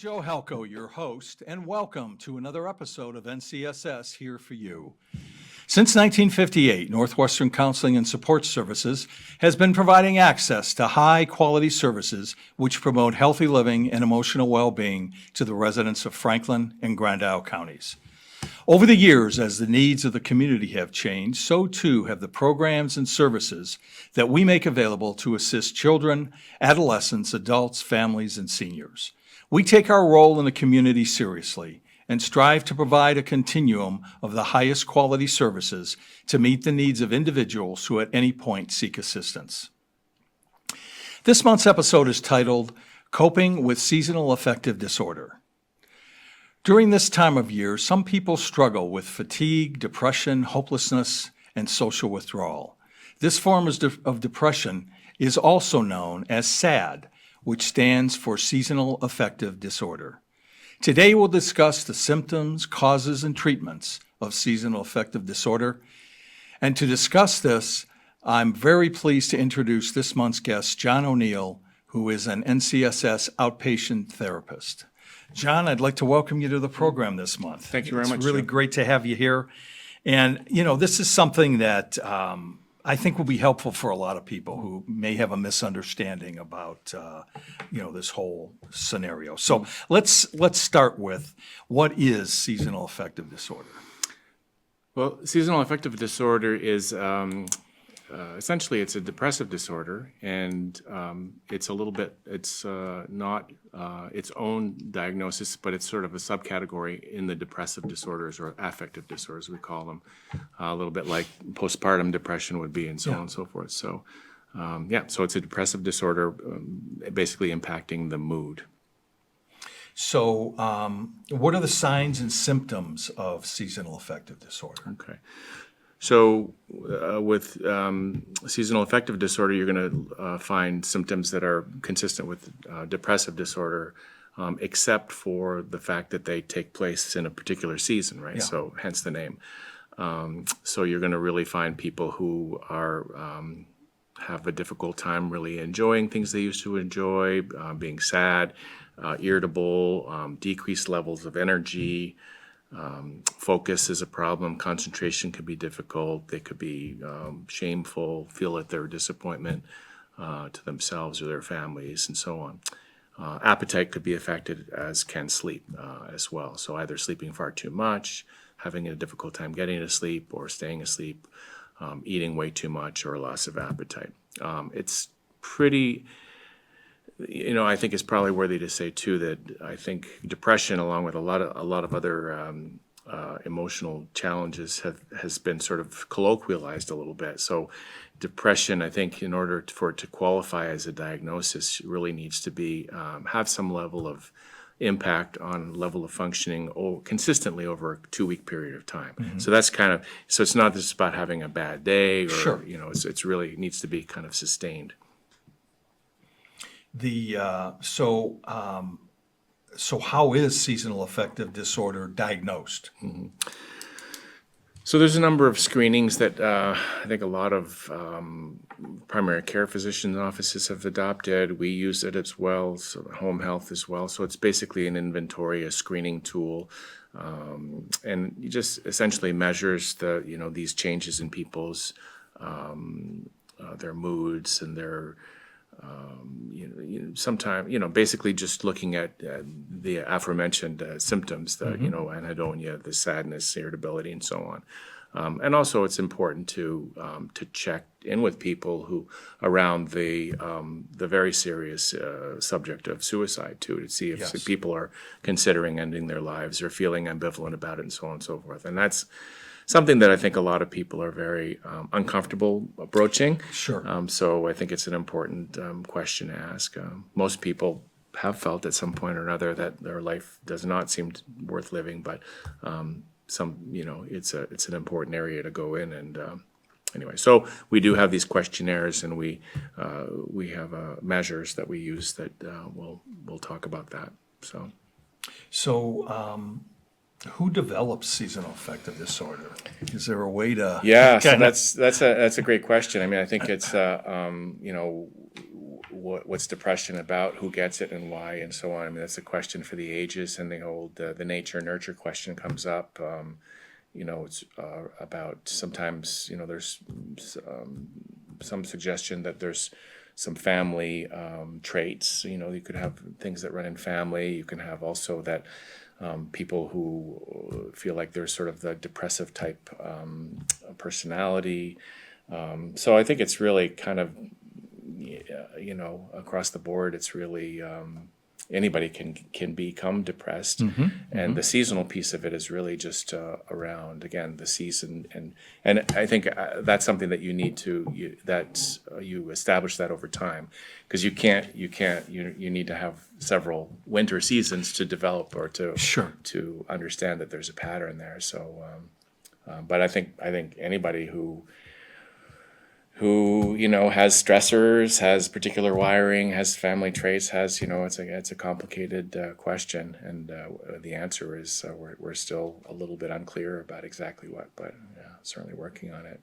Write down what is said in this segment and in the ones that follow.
Joe Halco, your host, and welcome to another episode of NCSS Here for You. Since 1958, Northwestern Counseling and Support Services has been providing access to high-quality services which promote healthy living and emotional well-being to the residents of Franklin and Grand Isle counties. Over the years, as the needs of the community have changed, so too have the programs and services that we make available to assist children, adolescents, adults, families, and seniors. We take our role in the community seriously and strive to provide a continuum of the highest quality services to meet the needs of individuals who at any point seek assistance. This month's episode is titled, Coping with Seasonal Affective Disorder. During this time of year, some people struggle with fatigue, depression, hopelessness, and social withdrawal. This form of depression is also known as SAD, which stands for Seasonal Affective Disorder. Today we'll discuss the symptoms, causes, and treatments of seasonal affective disorder. And to discuss this, I'm very pleased to introduce this month's guest, John O'Neill, who is an NCSS outpatient therapist. John, I'd like to welcome you to the program this month. Thank you very much. It's really Joe. great to have you here. And, this is something that I think will be helpful for a lot of people who may have a misunderstanding about, this whole scenario. So let's start with, what is seasonal affective disorder? Well, seasonal affective disorder is essentially it's a depressive disorder, and it's not its own diagnosis, but it's sort of a subcategory in the depressive disorders or affective disorders, we call them, a little bit like postpartum depression would be, and so on and so forth. So, so it's a depressive disorder, basically impacting the mood. So what are the signs and symptoms of seasonal affective disorder? Okay. So with seasonal affective disorder, you're going to find symptoms that are consistent with depressive disorder, except for the fact that they take place in a particular season, right? Yeah. So hence the name. So you're going to really find people who are have a difficult time really enjoying things they used to enjoy, being sad, irritable, decreased levels of energy. Focus is a problem. Concentration could be difficult. They could be shameful, feel that they're a disappointment to themselves or their families, and so on. Appetite could be affected, as can sleep as well. So either sleeping far too much, having a difficult time getting to sleep or staying asleep, eating way too much, or a loss of appetite. It's pretty... I think it's probably worthy to say too that I think depression, along with a lot of other emotional challenges, has been sort of colloquialized a little bit. So, depression, I think, in order for it to qualify as a diagnosis, really needs to be have some level of impact on level of functioning consistently over a 2-week period of time. Mm-hmm. So that's so it's not just about having a bad day, or Sure. It's really needs to be kind of sustained. So how is seasonal affective disorder diagnosed? Mm-hmm. So there's a number of screenings that I think a lot of primary care physician offices have adopted. We use it as well, so home health as well. So it's basically an inventory, a screening tool, and it just essentially measures these changes in people's their moods and their basically just looking at the aforementioned symptoms, the anhedonia, the sadness, irritability, and so on. And also, it's important to check in with people who around the very serious subject of suicide too, to see if Yes. people are considering ending their lives or feeling ambivalent about it, and so on and so forth. And that's something that I think a lot of people are very uncomfortable broaching. Sure. So I think it's an important question to ask. Most people have felt at some point or another that their life does not seem worth living, but it's an important area to go in. And anyway, so we do have these questionnaires, and we have measures that we use that we'll talk about that. So who develops seasonal affective disorder? Is there a way to? Yeah, so that's a great question. I mean, I think it's what's depression about, who gets it and why, and so on. I mean, that's a question for the ages, and the old the nature nurture question comes up. It's about sometimes there's some suggestion that there's some family traits. You could have things that run in family. You can have also that people who feel like there's sort of the depressive type personality. So I think it's really kind of, across the board, it's really anybody can become depressed. And the seasonal piece of it is really just around, again, the season. And I think that's something that you need to, you establish that over time, because you need to have several winter seasons to develop or to understand that there's a pattern there. So, but I think anybody who has stressors, has particular wiring, has family traits, it's a complicated question, and the answer is we're still a little bit unclear about exactly what, but certainly working on it.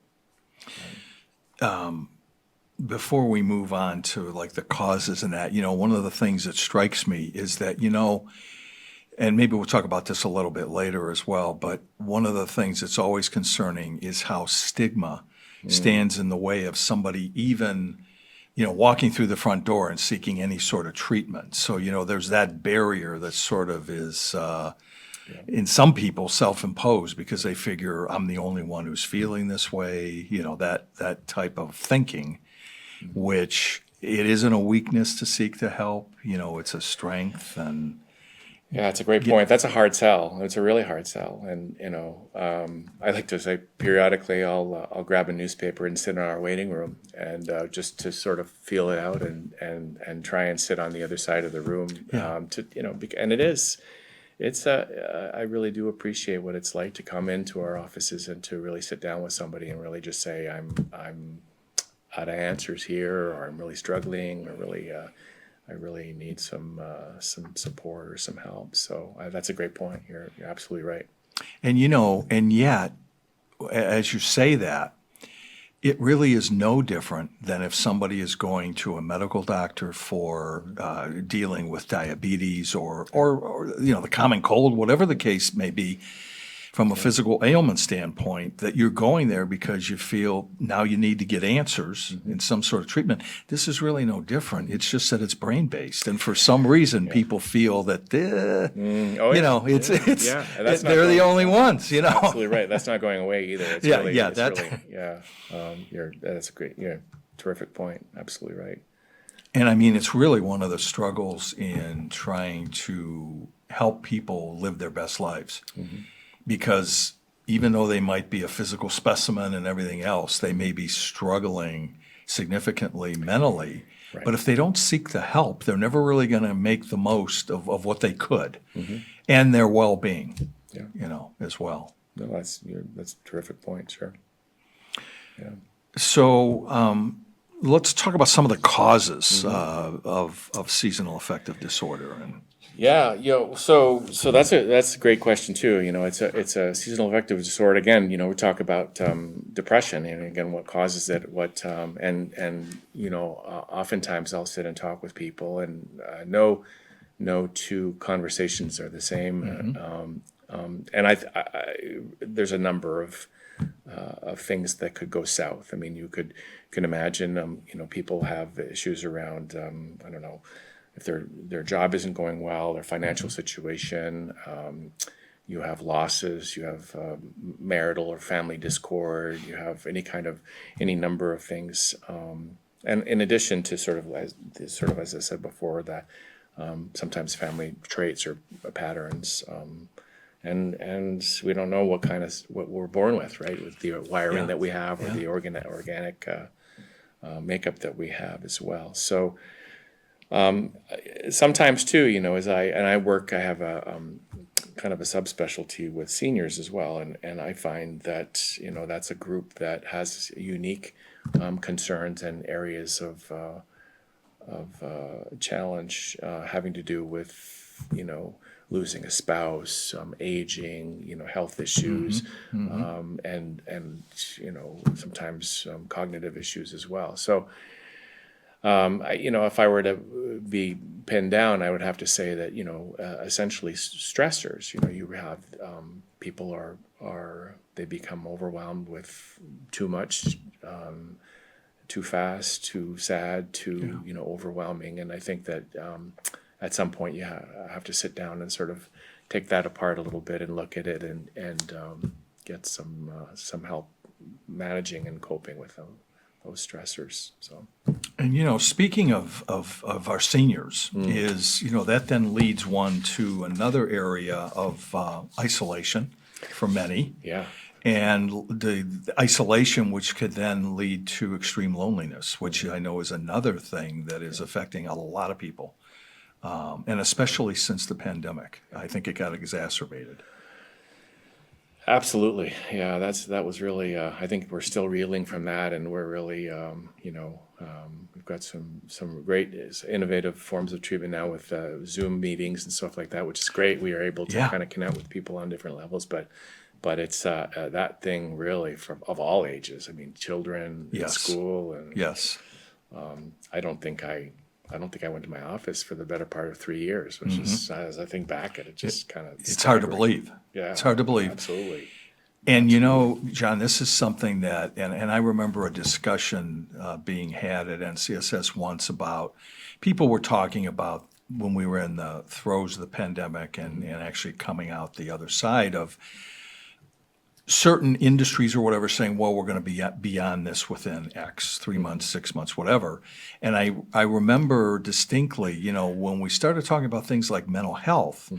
Before we move on to like the causes and that, one of the things that strikes me is that, and maybe we'll talk about this a little bit later as well, but one of the things that's always concerning is how stigma stands in the way of somebody even, walking through the front door and seeking any sort of treatment. So, there's that barrier that sort of is, in some people, self-imposed because they figure I'm the only one who's feeling this way, that type of thinking, which it isn't a weakness to seek the help, it's a strength. And yeah, it's a great point. That's a hard sell. It's a really hard sell. And, I like to say periodically I'll grab a newspaper and sit in our waiting room and just to sort of feel it out and try and sit on the other side of the room. And I really do appreciate what it's like to come into our offices and to really sit down with somebody and really just say, I'm out of answers here, or I'm really struggling, or really, I really need some support or some help. So that's a great point. You're absolutely right. And and yet, as you say that, it really is no different than if somebody is going to a medical doctor for dealing with diabetes or the common cold, whatever the case may be. From a physical ailment standpoint, that you're going there because you feel now you need to get answers in some sort of treatment. This is really no different. It's just that it's brain-based. And for some reason, people feel that, they're the only ones, Absolutely right. That's not going away either. It's that's a great, terrific point. Absolutely right. And I mean, it's really one of the struggles in trying to help people live their best lives. Because even though they might be a physical specimen and everything else, they may be struggling significantly mentally. Right. But if they don't seek the help, they're never really going to make the most of what they could and their well-being, as well. No, that's a terrific point, sure. Yeah. So let's talk about some of the causes of seasonal affective disorder. Yeah, so that's a great question too. It's a seasonal affective disorder. Again, we talk about depression, and again, what causes it, oftentimes I'll sit and talk with people, and no two conversations are the same. And there's a number of things that could go south. I mean, you can imagine, people have issues around, I don't know, if their job isn't going well, their financial situation, you have losses, you have marital or family discord, you have any number of things, and in addition to sort of as I said before, that sometimes family traits or patterns, and we don't know what we're born with, right? With the wiring that we have, or the organic makeup that we have as well. So. Sometimes too, as I work, I have a kind of a subspecialty with seniors as well, and I find that that's a group that has unique concerns and areas of challenge having to do with losing a spouse, aging, health issues, and sometimes cognitive issues as well. So. If I were to be pinned down, I would have to say that, essentially stressors. You have people they become overwhelmed with too much, too fast, too sad, too, overwhelming. And I think that at some point you have to sit down and sort of take that apart a little bit and look at it and get some help managing and coping with those stressors. So. And, speaking of our seniors, is, that then leads one to another area of isolation for many. Yeah. And the isolation, which could then lead to extreme loneliness, which I know is another thing that is affecting a lot of people. And especially since the pandemic, I think it got exacerbated. Absolutely. Yeah, that was really, I think we're still reeling from that, and we're really, we've got some great innovative forms of treatment now with Zoom meetings and stuff like that, which is great. We are able to kind of connect with people on different levels, but it's that thing really of all ages. I mean, children in school, and Yes. I don't think I went to my office for the better part of 3 years, which is, as I think back at it, just kind of It's hard to believe. Yeah, It's hard to believe. Absolutely. And John, this is something that, and I remember a discussion being had at NCSS once about, people were talking about when we were in the throes of the pandemic and actually coming out the other side of certain industries or whatever saying, well, we're going to be beyond this within X, 3 months, 6 months, whatever. And I remember distinctly, when we started talking about things like mental health,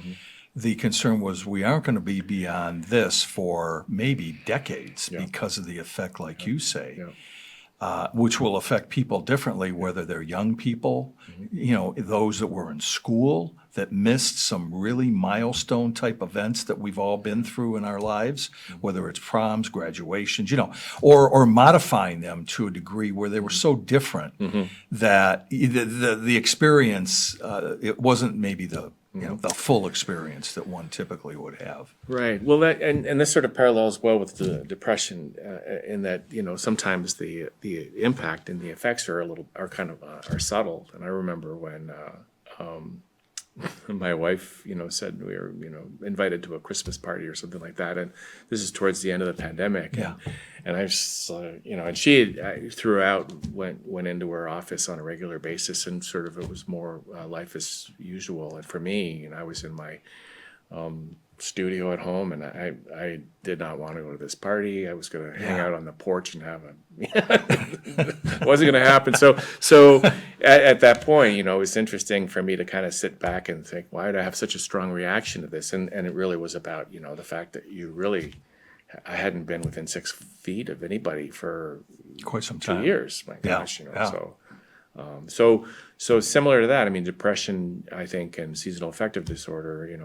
the concern was we aren't going to be beyond this for maybe decades because of the effect, like you say, which will affect people differently, whether they're young people, those that were in school that missed some really milestone type events that we've all been through in our lives, whether it's proms, graduations, or modifying them to a degree where they were so different that the experience, it wasn't maybe the full experience that one typically would have. Right. Well, that and this sort of parallels well with the depression, in that sometimes the impact and the effects are kind of subtle. And I remember when my wife, said we were, invited to a Christmas party or something like that, and this is towards the end of the pandemic. And I just, and she throughout went into her office on a regular basis, and sort of it was more life as usual. And for me, I was in my studio at home, and I did not want to go to this party. I was going to hang out on the porch and have it wasn't going to happen. So at that point, it was interesting for me to kind of sit back and think, why did I have such a strong reaction to this? And it really was about, the fact that I hadn't been within 6 feet of anybody for quite some time. 2 years. My gosh, Yeah. So similar to that, I mean, depression, I think, and seasonal affective disorder,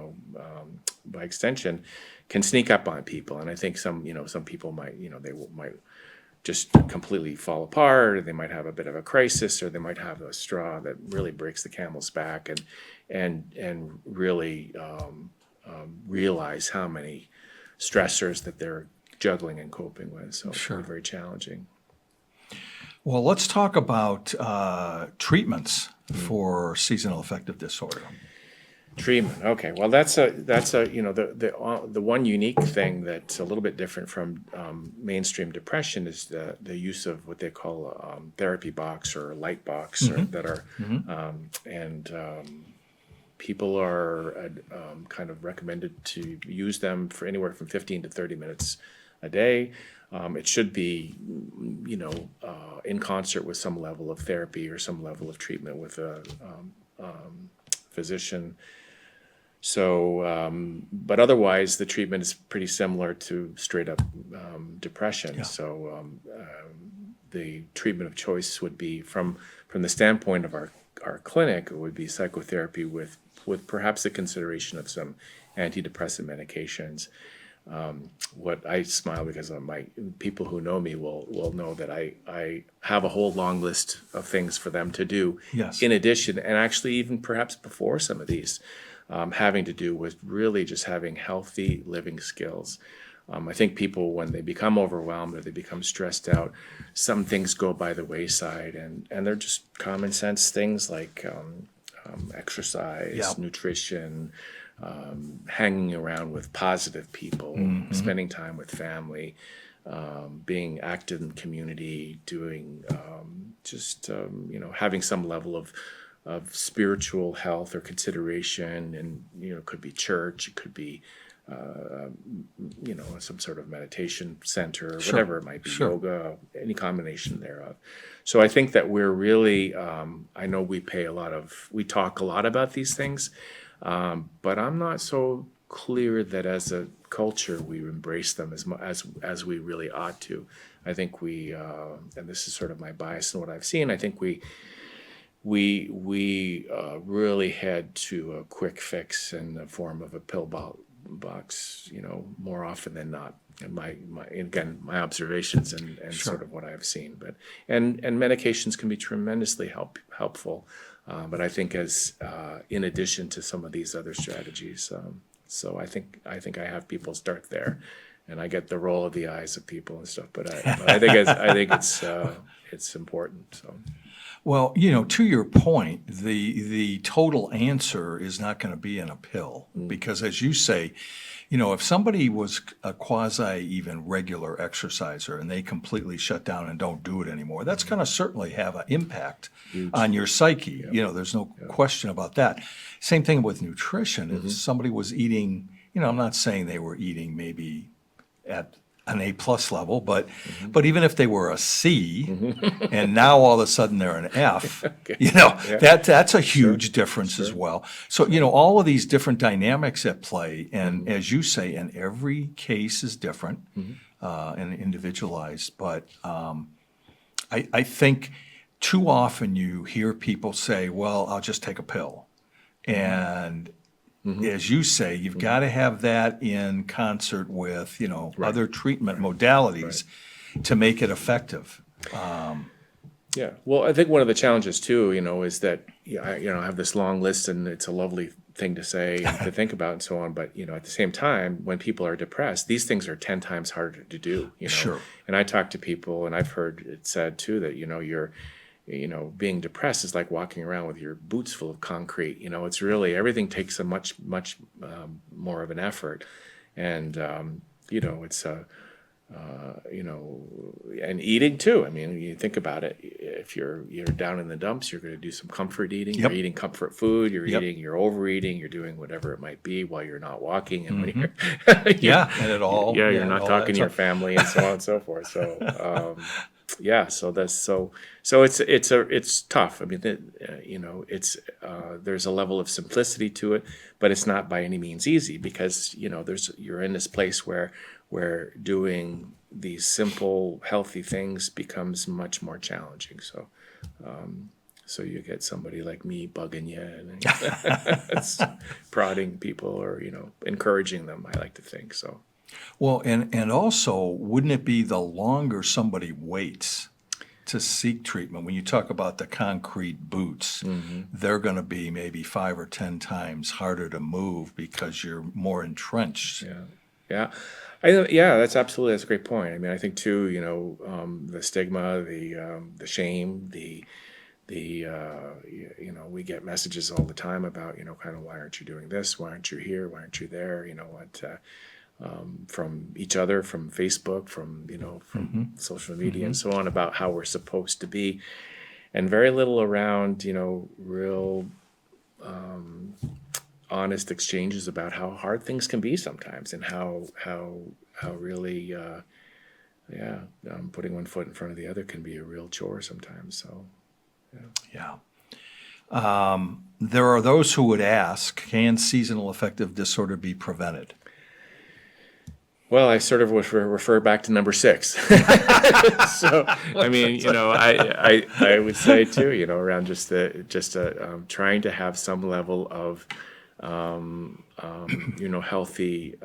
by extension, can sneak up on people. And I think some people might, they might just completely fall apart, or they might have a bit of a crisis, or they might have a straw that really breaks the camel's back, and really realize how many stressors that they're juggling and coping with. So it's very challenging. Well, let's talk about treatments for seasonal affective disorder. Treatment. Okay. Well, that's the one unique thing that's a little bit different from mainstream depression is the use of what they call a therapy box or light box, people are kind of recommended to use them for anywhere from 15 to 30 minutes a day. It should be, in concert with some level of therapy or some level of treatment with a physician. So, but otherwise, the treatment is pretty similar to straight up depression. So, the treatment of choice would be from the standpoint of our clinic, it would be psychotherapy with perhaps the consideration of some antidepressant medications. What I smile because my people who know me will know that I have a whole long list of things for them to do. Yes. In addition, and actually even perhaps before some of these, having to do with really just having healthy living skills. I think people, when they become overwhelmed or they become stressed out, some things go by the wayside, and they're just common sense things like exercise, Yeah. nutrition, hanging around with positive people, spending time with family, being active in the community, doing having some level of spiritual health or consideration, and it could be church, it could be some sort of meditation center, Sure. whatever it might be, Sure. yoga, any combination thereof. So I think that we're really, I know we talk a lot about these things, but I'm not so clear that as a culture we embrace them as we really ought to. I think we, and this is sort of my bias in what I've seen, I think we really head to a quick fix in the form of a pill box, more often than not. And my observations and Sure. sort of what I've seen, but and medications can be tremendously helpful, but I think as in addition to some of these other strategies, so I think I have people start there, and I get the roll of the eyes of people and stuff, but I think it's important. So. Well, to your point, the total answer is not going to be in a pill because, as you say, if somebody was a quasi even regular exerciser and they completely shut down and don't do it anymore, that's going to certainly have an impact on your psyche. There's no question about that. Same thing with nutrition. If somebody was eating, I'm not saying they were eating maybe at an A+ level, but even if they were a C, and now all of a sudden they're an F, that's a huge difference as well. So all of these different dynamics at play, and as you say, and every case is different and individualized. But I think too often you hear people say, "Well, I'll just take a pill," and as you say, you've got to have that in concert with, other treatment modalities to make it effective. Yeah. Well, I think one of the challenges too, is that I have this long list, and it's a lovely thing to say and to think about and so on. But at the same time, when people are depressed, these things are 10 times harder to do. Sure. And I talk to people, and I've heard it said too that you're being depressed is like walking around with your boots full of concrete. It's really, everything takes a much more of an effort, and it's and eating too. I mean, you think about it. If you're down in the dumps, you're going to do some comfort eating. Yep. You're eating comfort food. You're Yep. eating. You're overeating. You're doing whatever it might be while you're not walking, and when you're And it all. you're and not all talking adds to your up. family and so on and so forth. So so it's tough. I mean, it's there's a level of simplicity to it, but it's not by any means easy because you're in this place where doing these simple healthy things becomes much more challenging. So so you get somebody like me bugging you and it's prodding people or encouraging them, I like to think so. Well, and also, wouldn't it be the longer somebody waits to seek treatment? When you talk about the concrete boots, they're going to be maybe 5 or 10 times harder to move because you're more entrenched. Yeah. That's a great point. I mean, I think too, the stigma, the shame, we get messages all the time about, kind of, why aren't you doing this? Why aren't you here? Why aren't you there? From each other, from Facebook, from social media and so on, about how we're supposed to be, and very little around, real honest exchanges about how hard things can be sometimes, and how really, putting one foot in front of the other can be a real chore sometimes. So, Yeah. There are those who would ask, can seasonal affective disorder be prevented? Well, I sort of would refer back to number 6. So, I mean, I would say too, around just trying to have some level of, healthy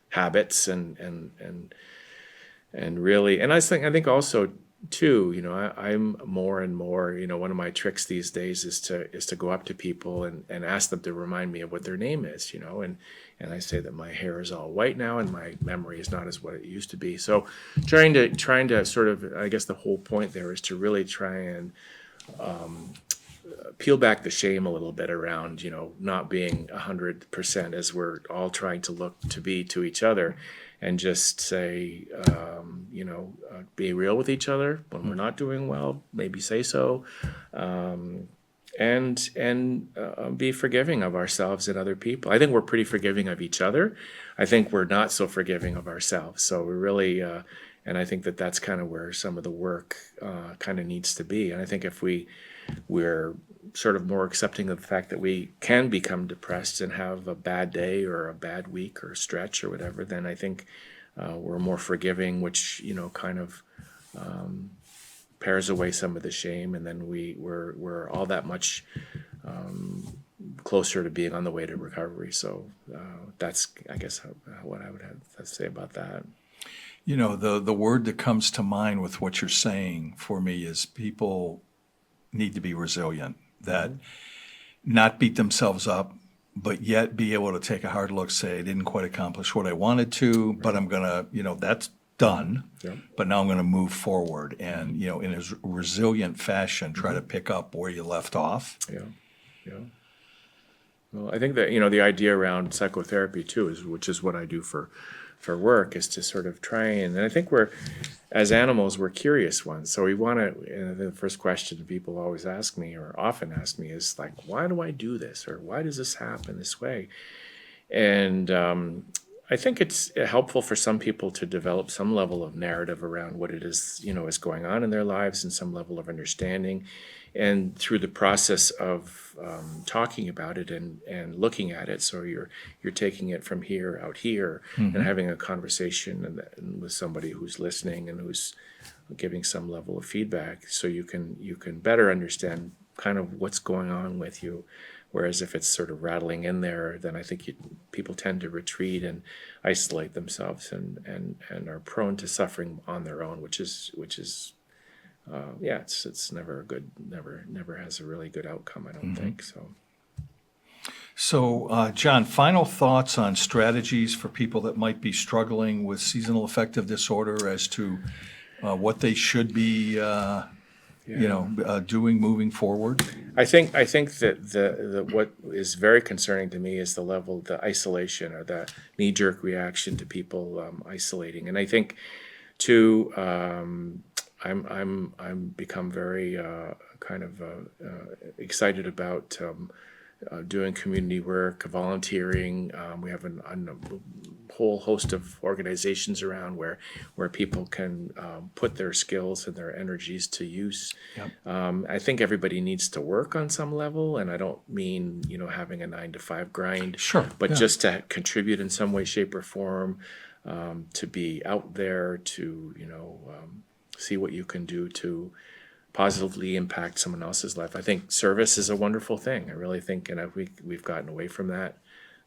habits and really, and I think also too, I'm more and more, one of my tricks these days is to go up to people and ask them to remind me of what their name is, and I say that my hair is all white now and my memory is not as what it used to be. So trying to sort of, I guess the whole point there is to really try and peel back the shame a little bit around, not being 100% as we're all trying to look to be to each other, and just say, be real with each other when we're not doing well. Maybe say so, and be forgiving of ourselves and other people. I think we're pretty forgiving of each other. I think we're not so forgiving of ourselves. So we're really, and I think that that's kind of where some of the work kind of needs to be. And I think if we're sort of more accepting of the fact that we can become depressed and have a bad day or a bad week or stretch or whatever, then I think we're more forgiving, which kind of pares away some of the shame, and then we're all that much closer to being on the way to recovery. So that's, I guess, what I would have to say about that. The word that comes to mind with what you're saying for me is people need to be resilient, that not beat themselves up, but yet be able to take a hard look, say, I didn't quite accomplish what I wanted to, but I'm going to, that's done, but now I'm going to move forward and, in a resilient fashion, try to pick up where you left off. Yeah. Well, I think that, the idea around psychotherapy too which is what I do for work, is to sort of try and I think as animals, we're curious ones. So we want to, the first question people always ask me, or often ask me, is like, why do I do this? Or why does this happen this way? And I think it's helpful for some people to develop some level of narrative around what it is, is going on in their lives, and some level of understanding. And through the process of talking about it and looking at it, so you're taking it from here out here, and having a conversation and with somebody who's listening and who's giving some level of feedback, so you can better understand kind of what's going on with you. Whereas if it's sort of rattling in there, then I think people tend to retreat and isolate themselves and are prone to suffering on their own, which is it's never a good, never has a really good outcome, I don't think so. So, John, final thoughts on strategies for people that might be struggling with seasonal affective disorder as to what they should be, doing moving forward? I think that the what is very concerning to me is the isolation, or the knee-jerk reaction to people isolating, and I think too. I'm become very excited about doing community work, volunteering. We have a whole host of organizations around where people can put their skills and their energies to use. I think everybody needs to work on some level, and I don't mean having a 9-to-5 grind, but just to contribute in some way, shape, or form, to be out there, to see what you can do to positively impact someone else's life. I think service is a wonderful thing. I really think, and we've gotten away from that.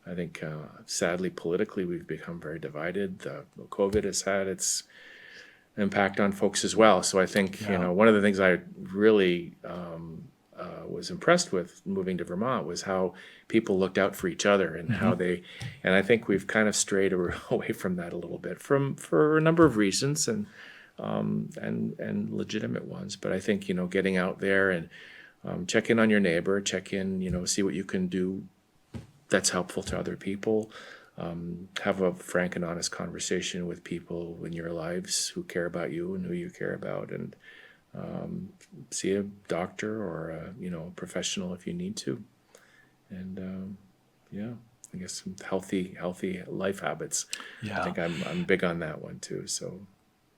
I think, sadly, politically, we've become very divided. COVID has had its impact on folks as well. So I think, one of the things I really was impressed with moving to Vermont was how people looked out for each other, and how and I think we've kind of strayed away from that a little bit for a number of reasons, and legitimate ones. But I think, getting out there and check in on your neighbor, check in, see what you can do that's helpful to other people. Have a frank and honest conversation with people in your lives who care about you and who you care about, and see a doctor or a professional if you need to. And I guess some healthy life habits. I think I'm big on that one too. So.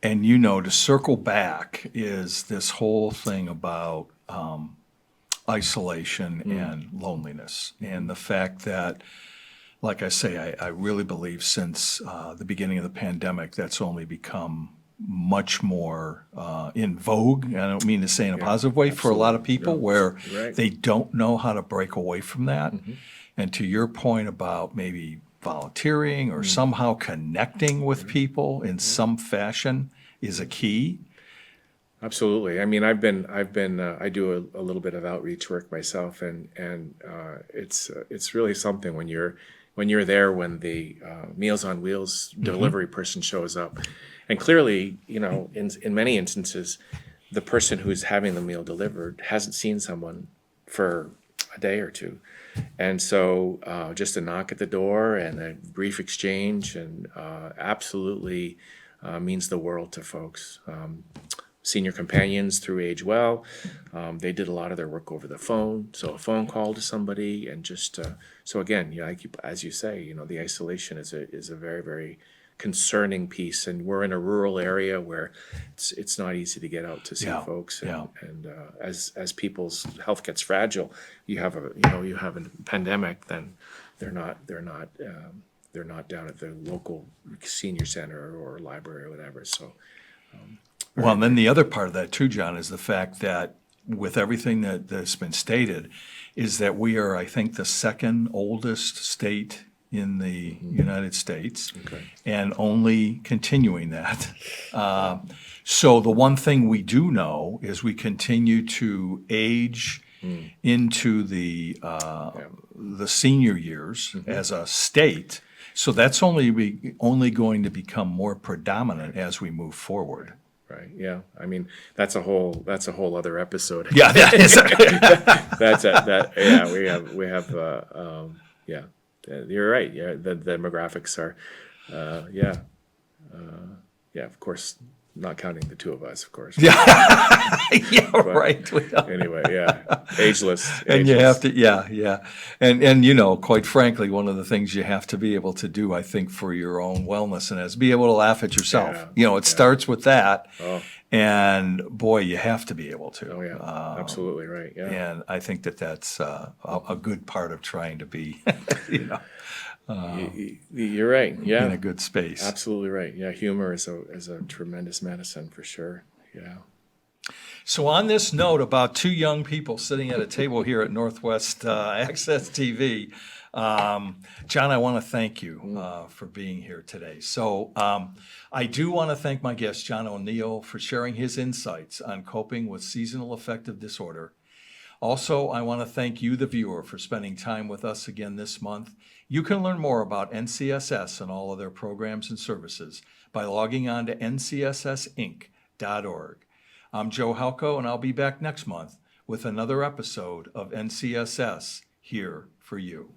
And to circle back is this whole thing about isolation and loneliness, and the fact that, like I say, I really believe since the beginning of the pandemic, that's only become much more in vogue. I don't mean to say in a positive way, for a lot of people, where they don't know how to break away from that. And to your point about maybe volunteering or somehow connecting with people in some fashion is a key. Absolutely. I mean, I do a little bit of outreach work myself, and it's really something when you're there when the Meals on Wheels delivery person shows up, and clearly, in many instances, the person who's having the meal delivered hasn't seen someone for a day or two, and so just a knock at the door and a brief exchange, and absolutely means the world to folks. Senior companions through Age Well. They did a lot of their work over the phone, so a phone call to somebody, and just so again, as you say, the isolation is a very, very concerning piece, and we're in a rural area where it's not easy to get out to see Yeah, folks, yeah. and as people's health gets fragile, you have a pandemic, then they're not down at the local senior center or library or whatever. So. Well, and then the other part of that too, John, is the fact that with everything that's been stated, is that we are, I think, the second oldest state in the United States, Okay. and only continuing that. So the one thing we do know is we continue to age into the senior years as a state. So that's only going to become more predominant as we move forward. Right. Yeah. I mean, that's a whole other episode. Yeah, that is. We have yeah. You're right. Yeah. The demographics are, yeah. Of course, not counting the two of us, of course. Yeah, right. Anyway, yeah. Ageless. And you have to, yeah. And quite frankly, one of the things you have to be able to do, I think, for your own wellness and is be able to laugh at yourself. It starts with that. Oh. And boy, you have to be able to. Oh yeah. Absolutely right. Yeah. And I think that's a good part of trying to be, You're right. Yeah. in a good space. Absolutely right. Yeah. Humor is a tremendous medicine for sure. Yeah. So on this note about two young people sitting at a table here at Northwest Access TV, John, I want to thank you for being here today. So I do want to thank my guest, John O'Neill, for sharing his insights on coping with seasonal affective disorder. Also, I want to thank you, the viewer, for spending time with us again this month. You can learn more about NCSS and all of their programs and services by logging on to ncssinc.org. I'm Joe Halco, and I'll be back next month with another episode of NCSS Here for You.